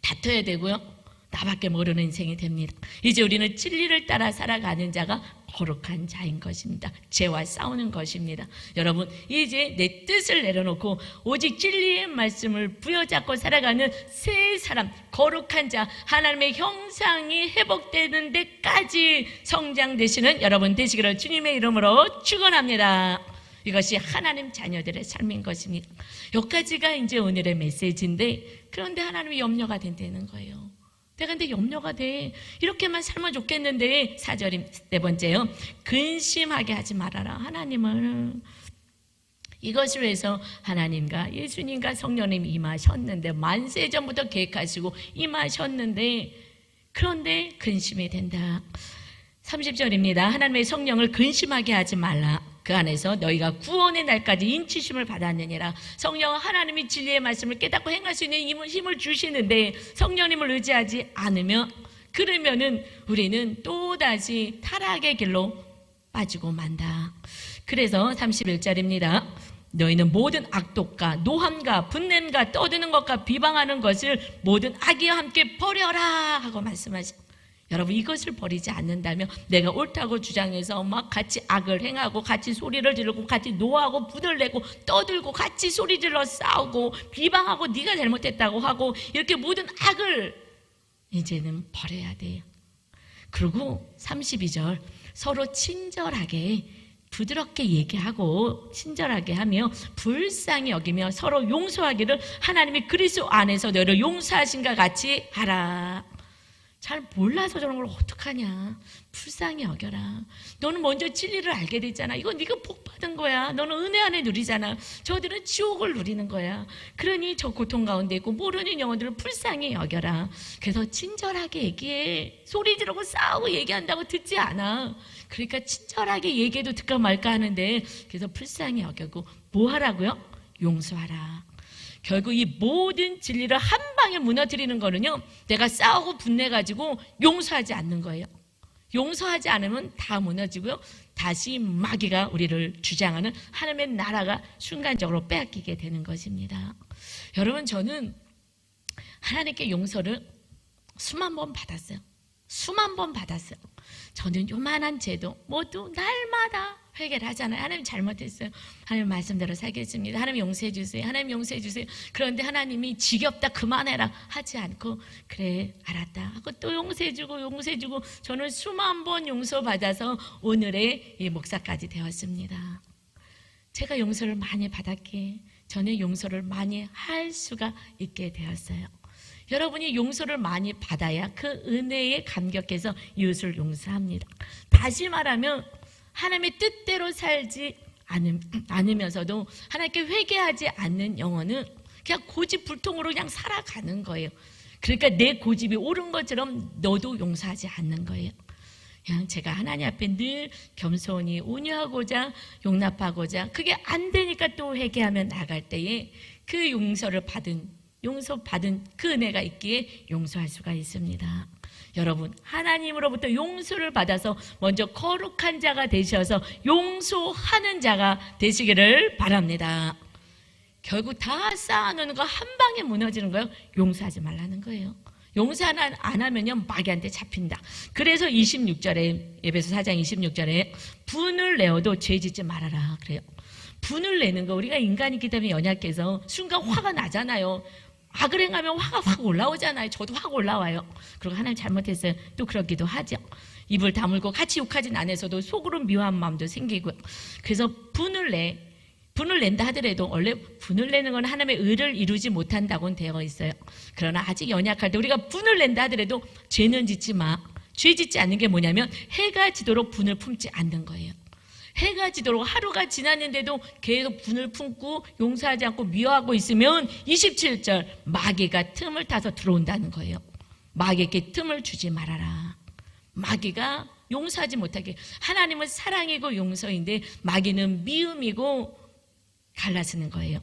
다퉈야 되고요. 나밖에 모르는 인생이 됩니다. 이제 우리는 진리를 따라 살아가는 자가 거룩한 자인 것입니다. 죄와 싸우는 것입니다. 여러분, 이제 내 뜻을 내려놓고 오직 진리의 말씀을 부여잡고 살아가는 새 사람, 거룩한 자, 하나님의 형상이 회복되는 데까지 성장되시는 여러분 되시기를 주님의 이름으로 축원합니다. 이것이 하나님 자녀들의 삶인 것입니다. 여기까지가 이제 오늘의 메시지인데 그런데 하나님이 염려가 된다는 거예요. 내가 근데 염려가 돼. 이렇게만 살면 좋겠는데. 4절 네 번째요. 근심하게 하지 말아라. 하나님을. 이것을 위해서 하나님과 예수님과 성령님 임하셨는데, 만세 전부터 계획하시고 임하셨는데, 그런데 근심이 된다. 30절입니다. 하나님의 성령을 근심하게 하지 말라. 그 안에서 너희가 구원의 날까지 인치심을 받았느니라. 성령은 하나님이 진리의 말씀을 깨닫고 행할 수 있는 힘을 주시는데, 성령님을 의지하지 않으면, 그러면은 우리는 또다시 타락의 길로 빠지고 만다. 그래서 31절입니다. 너희는 모든 악독과 노함과 분냄과 떠드는 것과 비방하는 것을 모든 악의와 함께 버려라 하고 말씀하십니다. 여러분, 이것을 버리지 않는다면 내가 옳다고 주장해서 막 같이 악을 행하고 같이 소리를 지르고 같이 노하고 분을 내고 떠들고 같이 소리 질러 싸우고 비방하고 네가 잘못했다고 하고 이렇게 모든 악을 이제는 버려야 돼요. 그리고 32절 서로 친절하게 부드럽게 얘기하고 친절하게 하며 불쌍히 여기며 서로 용서하기를 하나님이 그리스도 안에서 너를 용서하신가 같이 하라. 잘 몰라서 저런 걸 어떡하냐. 불쌍히 여겨라. 너는 먼저 진리를 알게 됐잖아. 이건 네가 복 받은 거야. 너는 은혜 안에 누리잖아. 저들은 지옥을 누리는 거야. 그러니 저 고통 가운데 있고 모르는 영혼들을 불쌍히 여겨라. 그래서 친절하게 얘기해. 소리 지르고 싸우고 얘기한다고 듣지 않아. 그러니까 친절하게 얘기해도 듣까 말까 하는데, 그래서 불쌍히 여겨고 뭐 하라고요? 용서하라. 결국 이 모든 진리를 한 방에 무너뜨리는 거는요, 내가 싸우고 분내가지고 용서하지 않는 거예요. 용서하지 않으면 다 무너지고요, 다시 마귀가 우리를 주장하는 하나님의 나라가 순간적으로 빼앗기게 되는 것입니다. 여러분, 저는 하나님께 용서를 수만 번 받았어요. 수만 번 받았어요. 저는 요만한 죄도 모두 날마다 회개를 하잖아요. 하나님 잘못했어요. 하나님 말씀대로 살겠습니다. 하나님 용서해 주세요. 하나님 용서해 주세요. 그런데 하나님이 지겹다 그만해라 하지 않고, 그래 알았다 하고 또 용서해 주고 저는 수만 번 용서받아서 오늘의 이 목사까지 되었습니다. 제가 용서를 많이 받았기에 저는 용서를 많이 할 수가 있게 되었어요. 여러분이 용서를 많이 받아야 그 은혜에 감격해서 이웃을 용서합니다. 다시 말하면 하나님의 뜻대로 살지 않으면서도 하나님께 회개하지 않는 영혼은 그냥 고집불통으로 그냥 살아가는 거예요. 그러니까 내 고집이 옳은 것처럼 너도 용서하지 않는 거예요. 그냥 제가 하나님 앞에 늘 겸손히 온유하고자 용납하고자, 그게 안 되니까 또 회개하며 나갈 때에 그 용서받은 그 은혜가 있기에 용서할 수가 있습니다. 여러분, 하나님으로부터 용서를 받아서 먼저 거룩한 자가 되셔서 용서하는 자가 되시기를 바랍니다. 결국 다 쌓아놓는 거 한 방에 무너지는 거예요. 용서하지 말라는 거예요. 용서 안 하면요, 마귀한테 잡힌다. 그래서 26절에, 에베소 4장 26절에 분을 내어도 죄 짓지 말아라 그래요. 분을 내는 거, 우리가 인간이기 때문에 연약해서 순간 화가 나잖아요. 악을 행하면 화가 확 올라오잖아요. 저도 확 올라와요. 그리고 하나님 잘못했어요. 또 그러기도 하죠. 입을 다물고 같이 욕하진 않아서도 속으로 미워한 마음도 생기고요. 그래서 분을 낸다 하더라도 원래 분을 내는 건 하나님의 의를 이루지 못한다고는 되어 있어요. 그러나 아직 연약할 때 우리가 분을 낸다 하더라도 죄는 짓지 마. 죄 짓지 않는 게 뭐냐면 해가 지도록 분을 품지 않는 거예요. 해가 지도록 하루가 지났는데도 계속 분을 품고 용서하지 않고 미워하고 있으면 27절 마귀가 틈을 타서 들어온다는 거예요. 마귀에게 틈을 주지 말아라. 마귀가 용서하지 못하게, 하나님은 사랑이고 용서인데 마귀는 미움이고 갈라쓰는 거예요.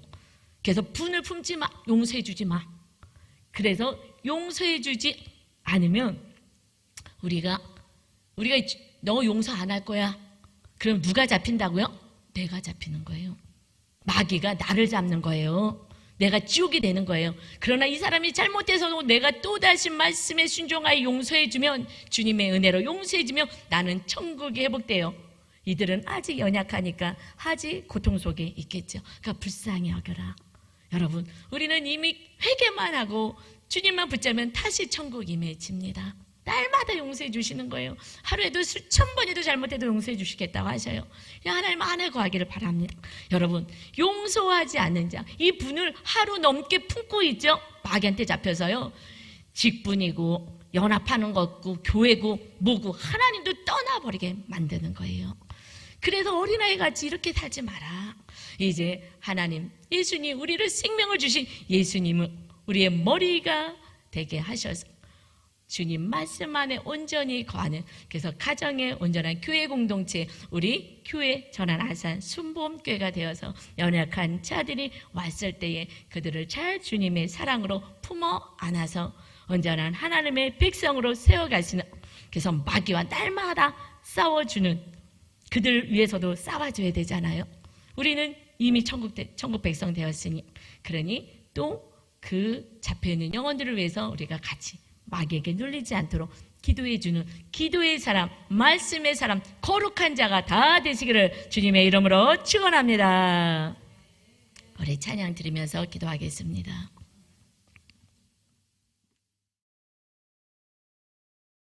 그래서 분을 품지 마, 용서해 주지 마. 그래서 용서해 주지 않으면 우리가 너 용서 안 할 거야. 그럼 누가 잡힌다고요? 내가 잡히는 거예요. 마귀가 나를 잡는 거예요. 내가 지옥이 되는 거예요. 그러나 이 사람이 잘못해서도 내가 또다시 말씀에 순종하여 용서해주면, 주님의 은혜로 용서해주면 나는 천국이 회복돼요. 이들은 아직 연약하니까 아직 고통 속에 있겠죠. 그러니까 불쌍히 여겨라. 여러분, 우리는 이미 회개만 하고 주님만 붙잡으면 다시 천국 임해집니다. 날마다 용서해 주시는 거예요. 하루에도 수천 번에도 잘못해도 용서해 주시겠다고 하셔요. 하나님 안에 거하기를 바랍니다. 여러분, 용서하지 않는 자, 이 분을 하루 넘게 품고 있죠. 마귀한테 잡혀서요, 직분이고 연합하는 것고 교회고 뭐고 하나님도 떠나버리게 만드는 거예요. 그래서 어린아이 같이 이렇게 살지 마라. 이제 하나님, 예수님, 우리를 생명을 주신 예수님은 우리의 머리가 되게 하셔서 주님 말씀 안에 온전히 거하는, 그래서 가정의 온전한 교회 공동체, 우리 교회 전환 아산 순복음교회가 되어서 연약한 자들이 왔을 때에 그들을 잘 주님의 사랑으로 품어 안아서 온전한 하나님의 백성으로 세워가시는, 그래서 마귀와 날마다 싸워주는, 그들 위해서도 싸워줘야 되잖아요. 우리는 이미 천국 백성 되었으니, 그러니 또 그 잡혀있는 영혼들을 위해서 우리가 같이 마귀에게 눌리지 않도록 기도해주는 기도의 사람, 말씀의 사람, 거룩한 자가 다 되시기를 주님의 이름으로 축원합니다. 우리 찬양 드리면서 기도하겠습니다.